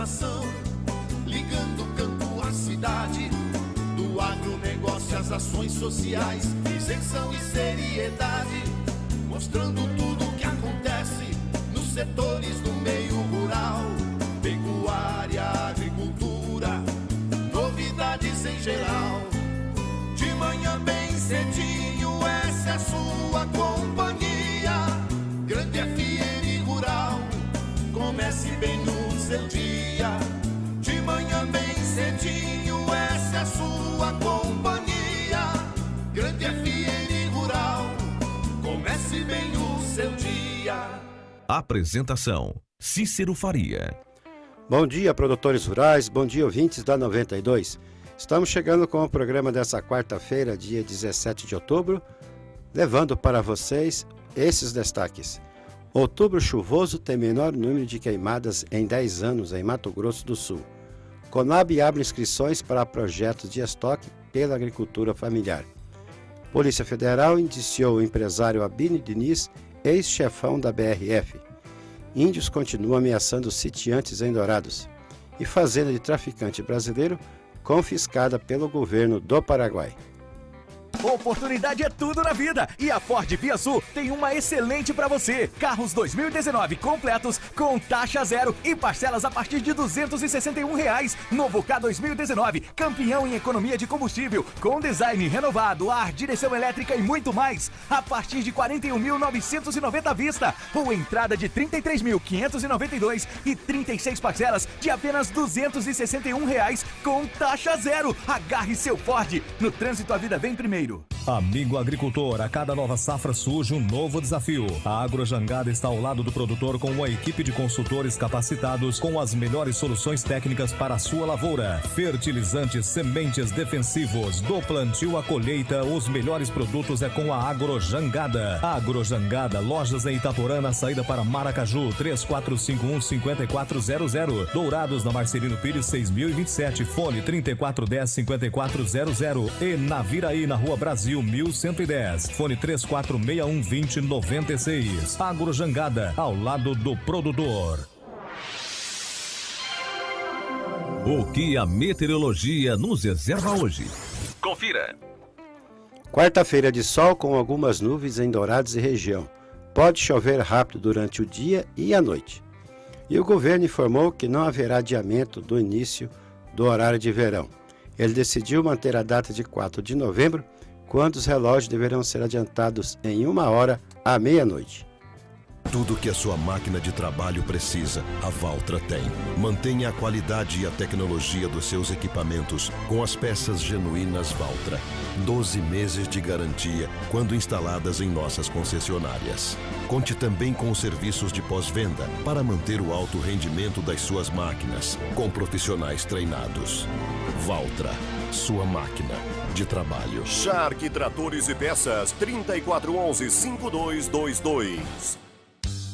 informação, ligando o campo à cidade. Do agronegócio às ações sociais, isenção e seriedade, mostrando tudo o que acontece nos setores do meio rural. Pecuária, agricultura, novidades em geral. De manhã bem cedinho, essa é a sua companhia. Grande FM Rural, comece bem no seu dia. De manhã bem cedinho, essa é a sua companhia. Grande FM Rural, comece bem o seu dia. Apresentação: Cícero Faria. Bom dia, produtores rurais, bom dia, ouvintes da 92. Estamos chegando com o programa dessa quarta-feira, dia 17 de outubro, levando para vocês esses destaques. Outubro chuvoso tem menor número de queimadas em 10 anos em Mato Grosso do Sul. Conab abre inscrições para projetos de estoque pela agricultura familiar. Polícia Federal indiciou o empresário Abílio Diniz, ex-chefão da BRF. Índios continuam ameaçando sitiantes em Dourados. E fazenda de traficante brasileiro confiscada pelo governo do Paraguai. Oportunidade é tudo na vida e a Ford Fiasul tem uma excelente para você. Carros 2019 completos com taxa zero e parcelas a partir de R$ 261. Novo K 2019, campeão em economia de combustível, com design renovado, ar, direção elétrica e muito mais. A partir de R$ 41.990 à vista ou entrada de R$ 33.592 e 36 parcelas de apenas R$ 261 com taxa zero. Agarre seu Ford. No trânsito a vida vem primeiro. Amigo agricultor, a cada nova safra surge um novo desafio. A Agrojangada está ao lado do produtor com uma equipe de consultores capacitados com as melhores soluções técnicas para a sua lavoura. Fertilizantes, sementes defensivos, do plantio à colheita, os melhores produtos é com a Agrojangada. Agrojangada, lojas em Itaporã, na saída para Maracaju, 3451-5400. Dourados, na Marcelino Pires, 6027, fone 3410-5400. E na Viraí, na Rua Brasil 1110, fone 3461-2096. Agrojangada, ao lado do produtor. O que a meteorologia nos reserva hoje? Confira. Quarta-feira de sol com algumas nuvens em Dourados e região. Pode chover rápido durante o dia e a noite. E o governo informou que não haverá adiamento do início do horário de verão. Ele decidiu manter a data de 4 de novembro, quando os relógios deverão ser adiantados em 1 hora à meia-noite. Tudo que a sua máquina de trabalho precisa, a Valtra tem. Mantenha a qualidade e a tecnologia dos seus equipamentos com as peças genuínas Valtra. 12 meses de garantia quando instaladas em nossas concessionárias. Conte também com os serviços de pós-venda para manter o alto rendimento das suas máquinas, com profissionais treinados. Valtra, sua máquina de trabalho. Shark Tratores e Peças, 3411-5222.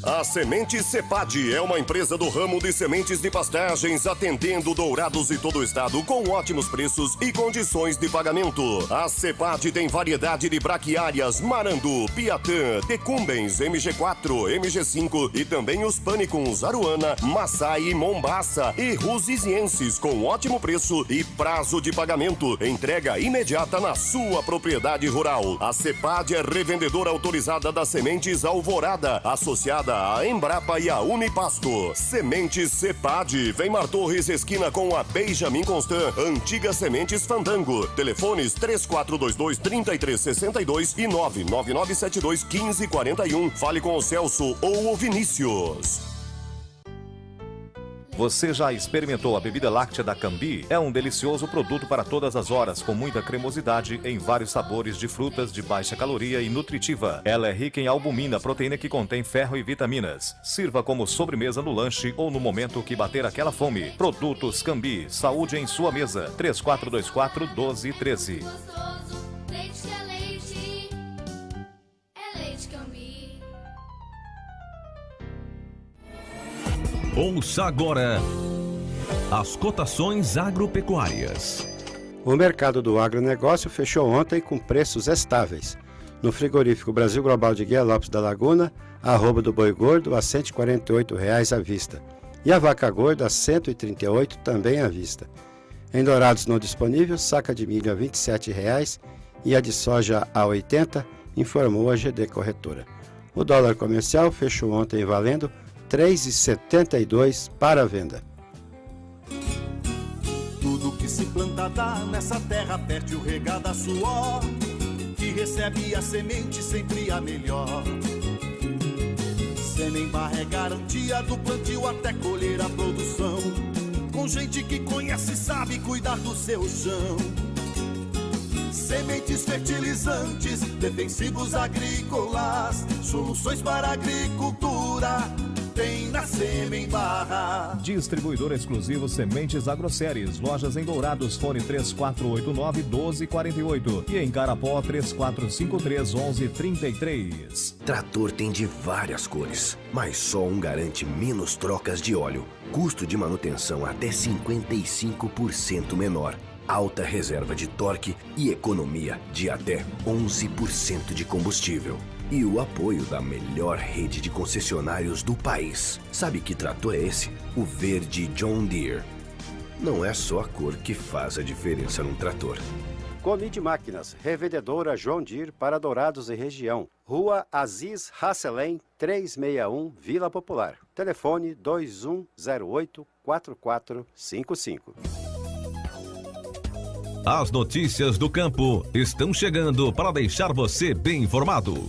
A Semente Cepad é uma empresa do ramo de sementes de pastagens, atendendo Dourados e todo o estado com ótimos preços e condições de pagamento. A Cepad tem variedade de braquiárias Marandu, Piatã, Decumbens, MG4, MG5 e também os Pânicums, Aruana, Massai e Mombaça e Rusizienses com ótimo preço e prazo de pagamento. Entrega imediata na sua propriedade rural. A Cepad é revendedora autorizada das sementes Alvorada, associada a Embrapa e a Unipasto. Sementes Cepad, Weimar Torres, esquina com a Benjamin Constant, antiga Sementes Fandango. Telefones 3422-3362 e 99972-1541. Fale com o Celso ou o Vinícius. Você já experimentou a bebida láctea da Cambi? É um delicioso produto para todas as horas, com muita cremosidade, em vários sabores de frutas, de baixa caloria e nutritiva. Ela é rica em albumina, proteína que contém ferro e vitaminas. Sirva como sobremesa no lanche ou no momento que bater aquela fome. Produtos Cambi, saúde em sua mesa. 3424-1213. Ouça agora as cotações agropecuárias. O mercado do agronegócio fechou ontem com preços estáveis. No frigorífico Brasil Global de Guia Lopes da Laguna, a arroba do boi gordo a R$ 148 à vista. E a vaca gorda a R$ 138 também à vista. Em Dourados não disponível, saca de milho a R$ 27,00 e a de soja a R$ 80,00, informou a GD Corretora. O dólar comercial fechou ontem valendo R$ 3,72 para a venda. Tudo que se planta dá nessa terra fértil regada a suor, que recebe a semente sempre a melhor. Semembarra é garantia do plantio até colher a produção, com gente que conhece e sabe cuidar do seu chão. Sementes fertilizantes, defensivos agrícolas, soluções para a agricultura, tem na Semembarra. Distribuidor exclusivo Sementes Agroséries. Lojas em Dourados, fone 3489-1248 e em Carapó 3453-1133. Trator tem de várias cores, mas só um garante menos trocas de óleo, custo de manutenção até 55% menor, alta reserva de torque e economia de até 11% de combustível. E o apoio da melhor rede de concessionários do país. Sabe que trator é esse? O verde John Deere. Não é só a cor que faz a diferença num trator. Colide Máquinas, revendedora John Deere para Dourados e região. Rua Aziz Hasselem, 361, Vila Popular. Telefone 2108-4455. As notícias do campo estão chegando para deixar você bem informado.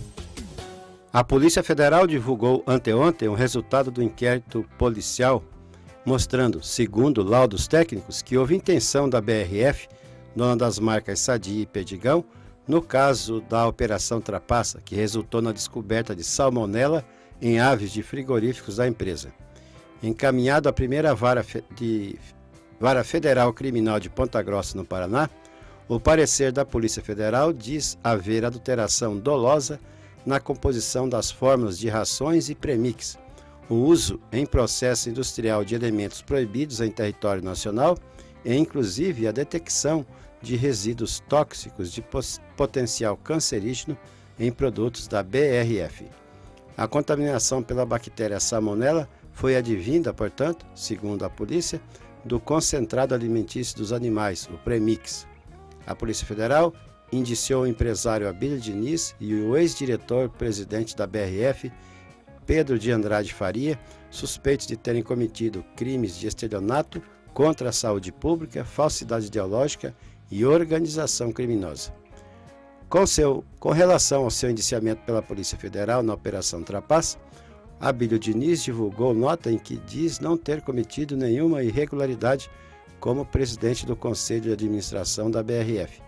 A Polícia Federal divulgou anteontem o resultado do inquérito policial, mostrando, segundo laudos técnicos, que houve intenção da BRF, dona das marcas Sadia e Perdigão, no caso da Operação Trapaça, que resultou na descoberta de salmonela em aves de frigoríficos da empresa. Encaminhado à primeira Vara Federal Criminal de Ponta Grossa, no Paraná, o parecer da Polícia Federal diz haver adulteração dolosa na composição das fórmulas de rações e premix, o uso em processo industrial de elementos proibidos em território nacional e, inclusive, a detecção de resíduos tóxicos de potencial cancerígeno em produtos da BRF. A contaminação pela bactéria Salmonella foi advinda, portanto, segundo a polícia, do concentrado alimentício dos animais, o premix. A Polícia Federal indiciou o empresário Abílio Diniz e o ex-diretor-presidente da BRF, Pedro de Andrade Faria, suspeitos de terem cometido crimes de estelionato contra a saúde pública, falsidade ideológica e organização criminosa. Com relação ao seu indiciamento pela Polícia Federal na Operação Trapaça, Abílio Diniz divulgou nota em que diz não ter cometido nenhuma irregularidade como presidente do Conselho de Administração da BRF.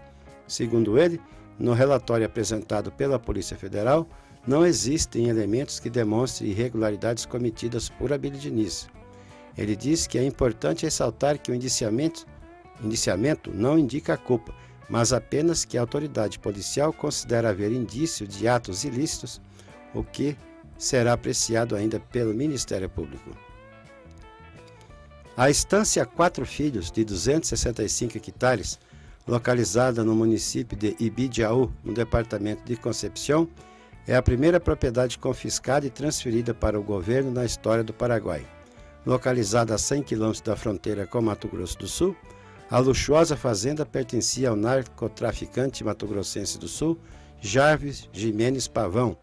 Segundo ele, no relatório apresentado pela Polícia Federal, não existem elementos que demonstrem irregularidades cometidas por Abílio Diniz. Ele diz que é importante ressaltar que o indiciamento não indica a culpa, mas apenas que a autoridade policial considera haver indício de atos ilícitos, o que será apreciado ainda pelo Ministério Público. A estância 4 Filhos, de 265 hectares, localizada no município de Ibijaú, no departamento de Concepción, é a primeira propriedade confiscada e transferida para o governo na história do Paraguai. Localizada a 100 km da fronteira com Mato Grosso do Sul, a luxuosa fazenda pertencia ao narcotraficante mato-grossense do Sul, Jarvis Jimenez Pavão,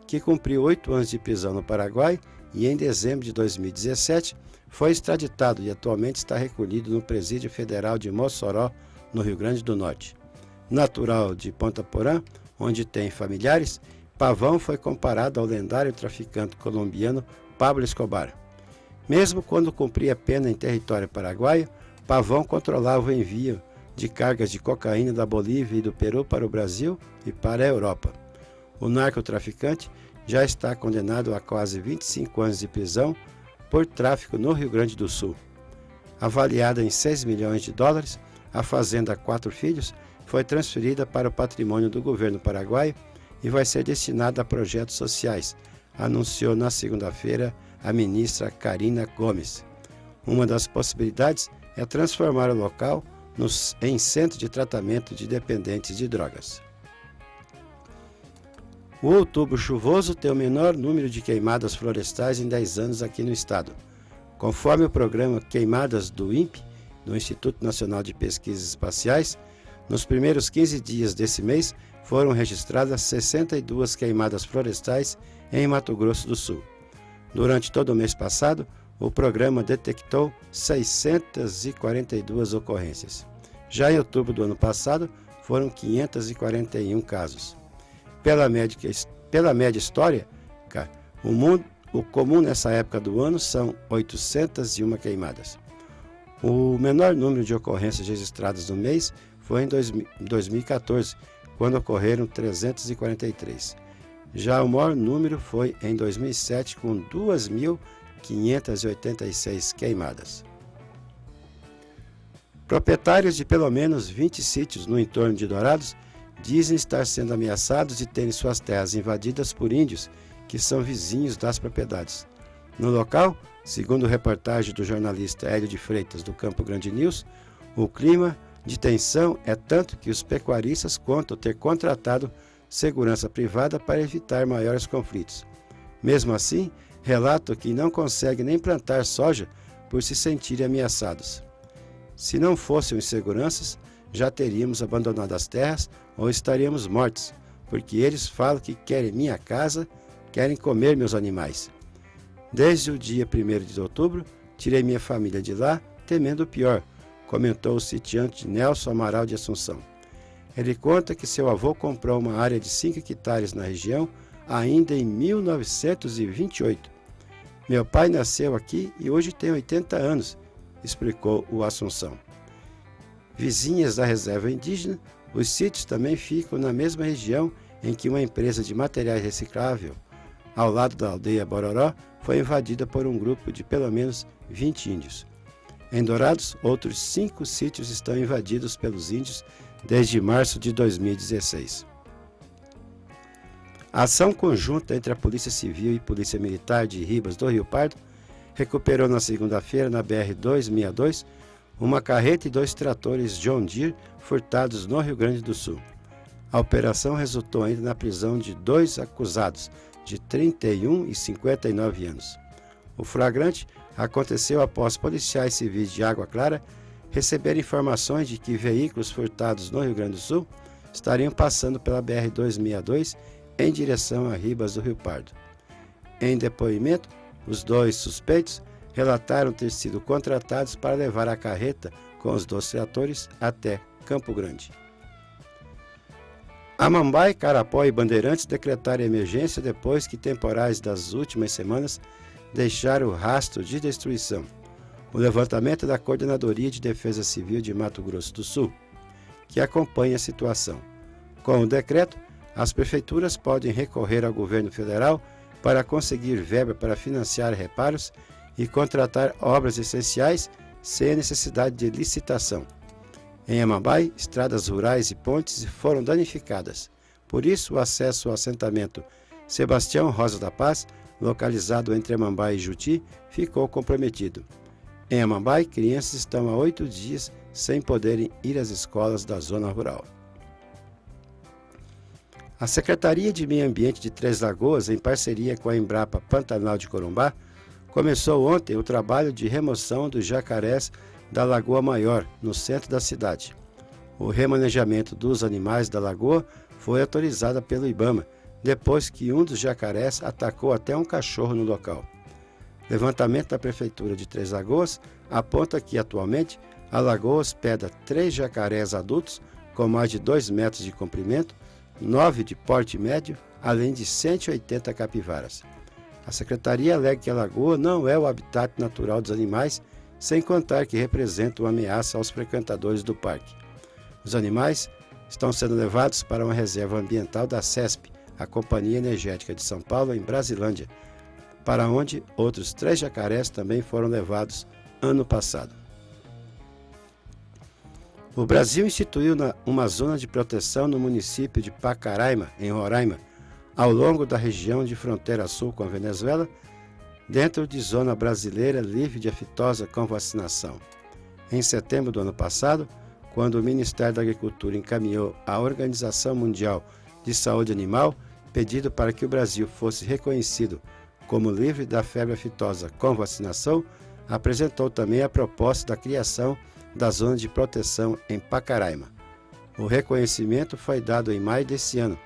que cumpriu 8 anos de prisão no Paraguai e, em dezembro de 2017, foi extraditado e atualmente está recolhido no Presídio Federal de Mossoró, no Rio Grande do Norte. Natural de Ponta Porã, onde tem familiares, Pavão foi comparado ao lendário traficante colombiano Pablo Escobar. Mesmo quando cumpria pena em território paraguaio, Pavão controlava o envio de cargas de cocaína da Bolívia e do Peru para o Brasil e para a Europa. O narcotraficante já está condenado a quase 25 anos de prisão por tráfico no Rio Grande do Sul. Avaliada em 6 milhões de dólares, a fazenda 4 Filhos foi transferida para o patrimônio do governo paraguaio e vai ser destinada a projetos sociais, anunciou na segunda-feira a ministra Karina Gomes. Uma das possibilidades é transformar o local em centro de tratamento de dependentes de drogas. O outubro chuvoso tem o menor número de queimadas florestais em 10 anos aqui no estado. Conforme o programa Queimadas do INPE, do Instituto Nacional de Pesquisas Espaciais, nos primeiros 15 dias desse mês foram registradas 62 queimadas florestais em Mato Grosso do Sul. Durante todo o mês passado, o programa detectou 642 ocorrências. Já em outubro do ano passado, foram 541 casos. Pela média histórica, o comum nessa época do ano são 801 queimadas. O menor número de ocorrências registradas no mês foi em 2014, quando ocorreram 343. Já o maior número foi em 2007, com 2.586 queimadas. Proprietários de pelo menos 20 sítios no entorno de Dourados dizem estar sendo ameaçados de terem suas terras invadidas por índios que são vizinhos das propriedades. No local, segundo reportagem do jornalista Hélio de Freitas do Campo Grande News, o clima de tensão é tanto que os pecuaristas contam ter contratado segurança privada para evitar maiores conflitos. Mesmo assim, relatam que não conseguem nem plantar soja por se sentirem ameaçados. Se não fossem inseguranças, já teríamos abandonado as terras ou estaríamos mortos, porque eles falam que querem minha casa, querem comer meus animais. Desde o dia 1º de outubro, tirei minha família de lá, temendo o pior, comentou o sitiante Nelson Amaral de Assunção. Ele conta que seu avô comprou uma área de 5 hectares na região ainda em 1928. Meu pai nasceu aqui e hoje tem 80 anos, explicou o Assunção. Vizinhas da reserva indígena, os sítios também ficam na mesma região em que uma empresa de materiais recicláveis, ao lado da aldeia Bororó, foi invadida por um grupo de pelo menos 20 índios. Em Dourados, outros 5 sítios estão invadidos pelos índios desde março de 2016. A ação conjunta entre a Polícia Civil e Polícia Militar de Ribas do Rio Pardo recuperou na segunda-feira, na BR-262, uma carreta e 2 tratores John Deere furtados no Rio Grande do Sul. A operação resultou ainda na prisão de 2 acusados, de 31 e 59 anos. O flagrante aconteceu após policiais civis de Água Clara receberem informações de que veículos furtados no Rio Grande do Sul estariam passando pela BR-262 em direção a Ribas do Rio Pardo. Em depoimento, os 2 suspeitos relataram ter sido contratados para levar a carreta com os 2 tratores até Campo Grande. Amambai, Carapó e Bandeirantes decretaram emergência depois que temporais das últimas semanas deixaram rastro de destruição. O levantamento da Coordenadoria de Defesa Civil de Mato Grosso do Sul, que acompanha a situação. Com o decreto, as prefeituras podem recorrer ao governo federal para conseguir verba para financiar reparos e contratar obras essenciais sem necessidade de licitação. Em Amambai, estradas rurais e pontes foram danificadas. Por isso, o acesso ao assentamento Sebastião Rosa da Paz, localizado entre Amambai e Juti, ficou comprometido. Em Amambai, crianças estão há 8 dias sem poderem ir às escolas da zona rural. A Secretaria de Meio Ambiente de Três Lagoas, em parceria com a Embrapa Pantanal de Corumbá, começou ontem o trabalho de remoção dos jacarés da Lagoa Maior, no centro da cidade. O remanejamento dos animais da lagoa foi autorizado pelo IBAMA, depois que um dos jacarés atacou até um cachorro no local. Levantamento da Prefeitura de Três Lagoas aponta que, atualmente, a lagoa hospeda 3 jacarés adultos com mais de 2 metros de comprimento, 9 de porte médio, além de 180 capivaras. A Secretaria alega que a lagoa não é o habitat natural dos animais, sem contar que representa uma ameaça aos frequentadores do parque. Os animais estão sendo levados para uma reserva ambiental da CESP, a Companhia Energética de São Paulo, em Brasilândia, para onde outros 3 jacarés também foram levados ano passado. O Brasil instituiu uma zona de proteção no município de Pacaraima, em Roraima, ao longo da região de fronteira sul com a Venezuela, dentro de zona brasileira livre de aftosa com vacinação. Em setembro do ano passado, quando o Ministério da Agricultura encaminhou à Organização Mundial de Saúde Animal pedido para que o Brasil fosse reconhecido como livre da febre aftosa com vacinação, apresentou também a proposta da criação da Zona de Proteção em Pacaraima. O reconhecimento foi dado em maio desse ano,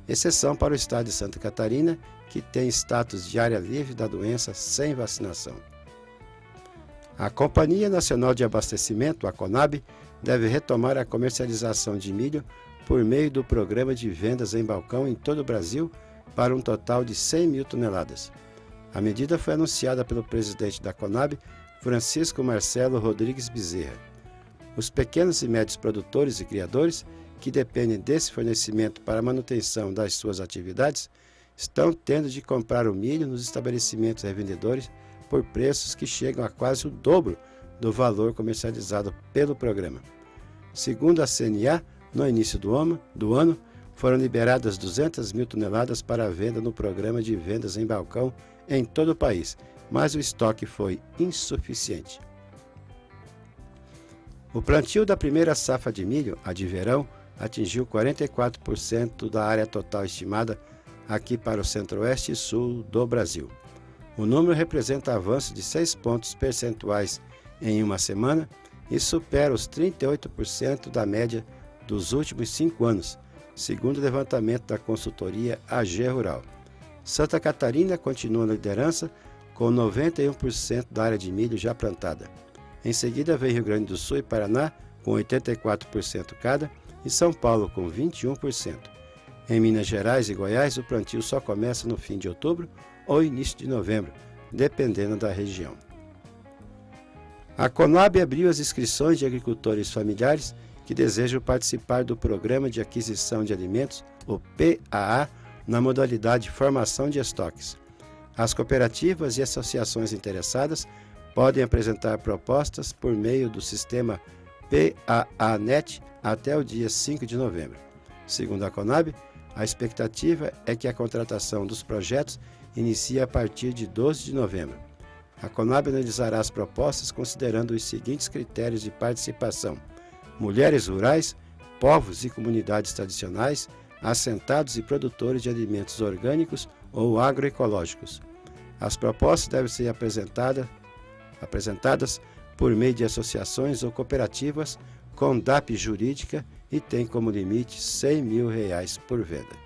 exceção para o estado de Santa Catarina, que tem status de área livre da doença sem vacinação. A Companhia Nacional de Abastecimento, a CONAB, deve retomar a comercialização de milho por meio do programa de vendas em balcão em todo o Brasil para um total de 100 mil toneladas. A medida foi anunciada pelo presidente da CONAB, Francisco Marcelo Rodrigues Bezerra. Os pequenos e médios produtores e criadores, que dependem desse fornecimento para a manutenção das suas atividades, estão tendo de comprar o milho nos estabelecimentos revendedores por preços que chegam a quase o dobro do valor comercializado pelo programa. Segundo a CNA, no início do ano, foram liberadas 200 mil toneladas para a venda no programa de vendas em balcão em todo o país, mas o estoque foi insuficiente. O plantio da primeira safra de milho, a de verão, atingiu 44% da área total estimada aqui para o centro-oeste e sul do Brasil. O número representa avanço de 6 pontos percentuais em uma semana e supera os 38% da média dos últimos 5 anos, segundo o levantamento da consultoria AG Rural. Santa Catarina continua na liderança com 91% da área de milho já plantada. Em seguida vem Rio Grande do Sul e Paraná com 84% cada e São Paulo com 21%. Em Minas Gerais e Goiás, o plantio só começa no fim de outubro ou início de novembro, dependendo da região. A CONAB abriu as inscrições de agricultores familiares que desejam participar do Programa de Aquisição de Alimentos, o PAA, na modalidade Formação de Estoques. As cooperativas e associações interessadas podem apresentar propostas por meio do sistema PAA-NET até o dia 5 de novembro. Segundo a CONAB, a expectativa é que a contratação dos projetos inicie a partir de 12 de novembro. A CONAB analisará as propostas considerando os seguintes critérios de participação: mulheres rurais, povos e comunidades tradicionais, assentados e produtores de alimentos orgânicos ou agroecológicos. As propostas devem ser apresentadas por meio de associações ou cooperativas com DAP jurídica e tem como limite R$100 mil por venda.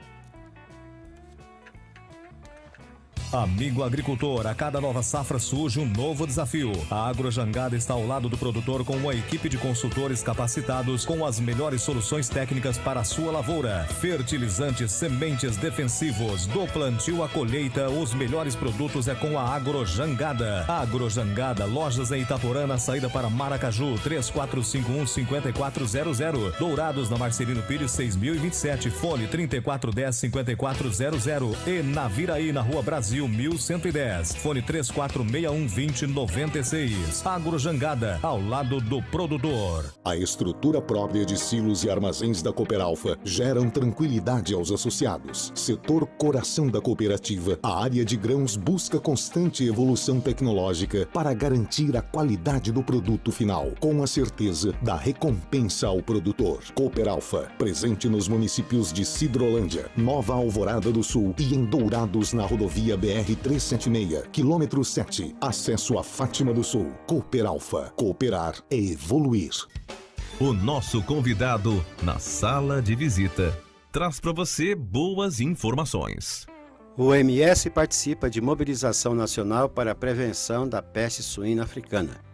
Amigo agricultor, a cada nova safra surge um novo desafio. A Agrojangada está ao lado do produtor com uma equipe de consultores capacitados com as melhores soluções técnicas para a sua lavoura. Fertilizantes, sementes defensivos, do plantio à colheita, os melhores produtos é com a Agrojangada. Agrojangada, lojas em Itaporã, na saída para Maracaju, 3451-5400. Dourados, na Marcelino Pires, 6027, fone 3410-5400. E Naviraí, na Rua Brasil, 1110, fone 3461-2096. Agrojangada, ao lado do produtor. A estrutura própria de silos e armazéns da Cooperalfa geram tranquilidade aos associados. Setor coração da cooperativa, a área de grãos busca constante evolução tecnológica para garantir a qualidade do produto final, com a certeza da recompensa ao produtor. Cooperalfa, presente nos municípios de Sidrolândia, Nova Alvorada do Sul e em Dourados, na rodovia BR-376, quilômetro 7, acesso a Fátima do Sul. Cooperalfa, cooperar é evoluir. O nosso convidado na sala de visita traz para você boas informações. O OMS participa de mobilização nacional para a prevenção da peste suína africana.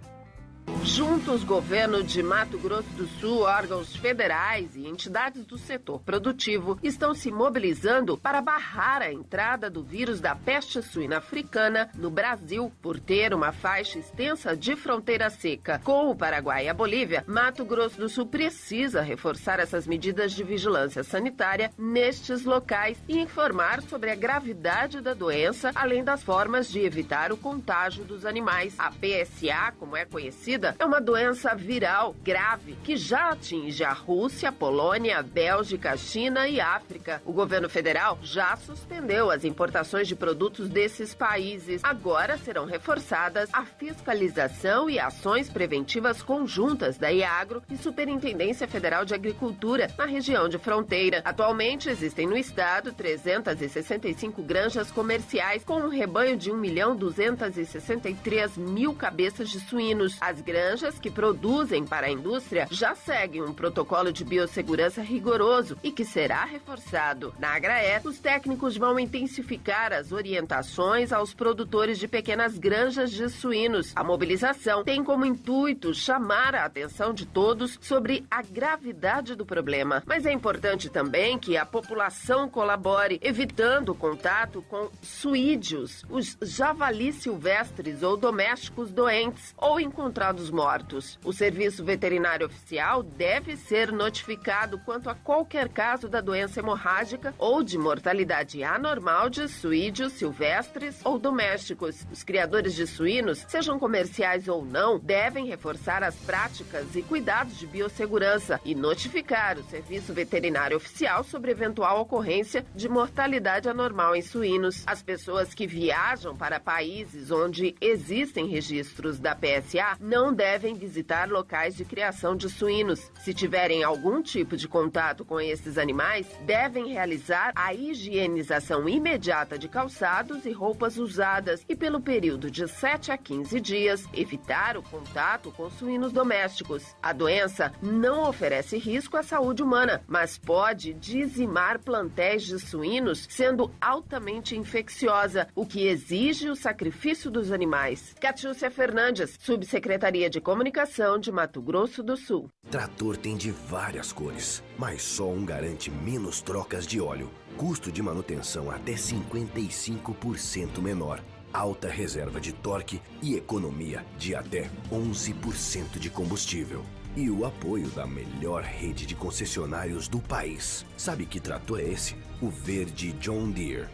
Juntos, governo de Mato Grosso do Sul, órgãos federais e entidades do setor produtivo estão se mobilizando para barrar a entrada do vírus da peste suína africana no Brasil. Por ter uma faixa extensa de fronteira seca com o Paraguai e a Bolívia, Mato Grosso do Sul precisa reforçar essas medidas de vigilância sanitária nestes locais e informar sobre a gravidade da doença, além das formas de evitar o contágio dos animais. A PSA, como é conhecida, é é uma doença viral grave que já atinge a Rússia, Polônia, Bélgica, China e África. O governo federal já suspendeu as importações de produtos desses países. Agora serão reforçadas a fiscalização e ações preventivas conjuntas da IAGRO e Superintendência Federal de Agricultura na região de fronteira. Atualmente existem no estado 365 granjas comerciais com um rebanho de 1.263.000 cabeças de suínos. As granjas que produzem para a indústria já seguem um protocolo de biossegurança rigoroso e que será reforçado. Na Agraer, os técnicos vão intensificar as orientações aos produtores de pequenas granjas de suínos. A mobilização tem como intuito chamar a atenção de todos sobre a gravidade do problema. Mas é importante também que a população colabore, evitando o contato com suídeos, os javalis silvestres ou domésticos doentes ou encontrados mortos. O Serviço Veterinário Oficial deve ser notificado quanto a qualquer caso da doença hemorrágica ou de mortalidade anormal de suídeos silvestres ou domésticos. Os criadores de suínos, sejam comerciais ou não, devem reforçar as práticas e cuidados de biossegurança e notificar o Serviço Veterinário Oficial sobre eventual ocorrência de mortalidade anormal em suínos. As pessoas que viajam para países onde existem registros da PSA não devem visitar locais de criação de suínos. Se tiverem algum tipo de contato com esses animais, devem realizar a higienização imediata de calçados e roupas usadas e, pelo período de 7 a 15 dias, evitar o contato com suínos domésticos. A doença não oferece risco à saúde humana, mas pode dizimar plantéis de suínos, sendo altamente infecciosa, o que exige o sacrifício dos animais. Catiúcia Fernandes, Subsecretaria de Comunicação de Mato Grosso do Sul. Trator tem de várias cores, mas só um garante menos trocas de óleo, custo de manutenção até 55% menor, alta reserva de torque e economia de até 11% de combustível. E o apoio da melhor rede de concessionários do país. Sabe que trator é esse? O verde John Deere.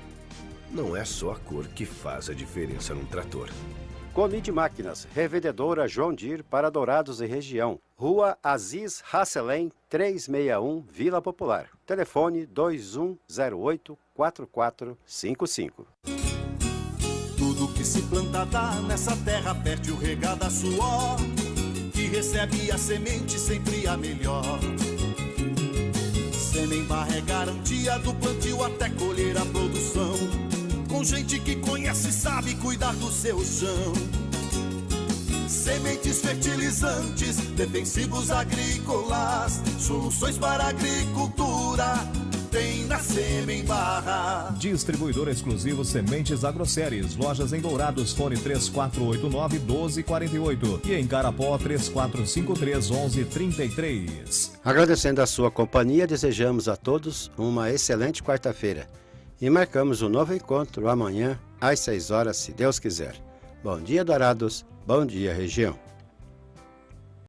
Não é só a cor que faz a diferença num trator. Comide Máquinas, revendedora John Deere para Dourados e região. Rua Aziz Hasselem, 361, Vila Popular. Telefone 2108-4455. Tudo que se planta dá nessa terra fértil regada a suor, que recebe a semente sempre a melhor. Semembarra é garantia do plantio até colher a produção, com gente que conhece e sabe cuidar do seu chão. Sementes fertilizantes, defensivos agrícolas, soluções para a agricultura tem na Semembarra. Distribuidor exclusivo Sementes Agroceres. Lojas em Dourados, fone 3489-1248 e em Carapó 3453-1133. Agradecendo a sua companhia, desejamos a todos uma excelente quarta-feira e marcamos um novo encontro amanhã às 6 horas, se Deus quiser. Bom dia, Dourados. Bom dia, região.